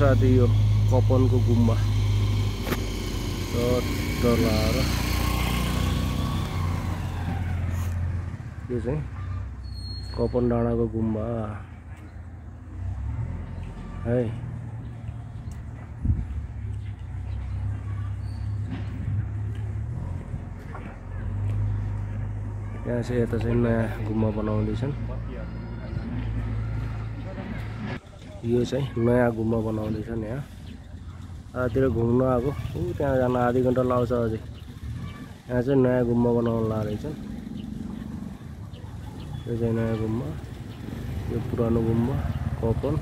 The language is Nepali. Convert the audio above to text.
साथी यो कपनको गुम्बा डर लाएर यो चाहिँ कपन डाँडाको गुम्बा है। यहाँ चाहिँ यता चाहिँ नयाँ गुम्बा बनाउँदैछन्। यो चाहिँ नयाँ गुम्बा बनाउँदैछन्। यहाँ आतिर घुम्न आएको त्यहाँ जान आधी घन्टा लाग्छ अझै। यहाँ चाहिँ नयाँ गुम्बा बनाउन लाग्दैछन्। यो चाहिँ नयाँ गुम्बा, यो पुरानो गुम्बा कपन।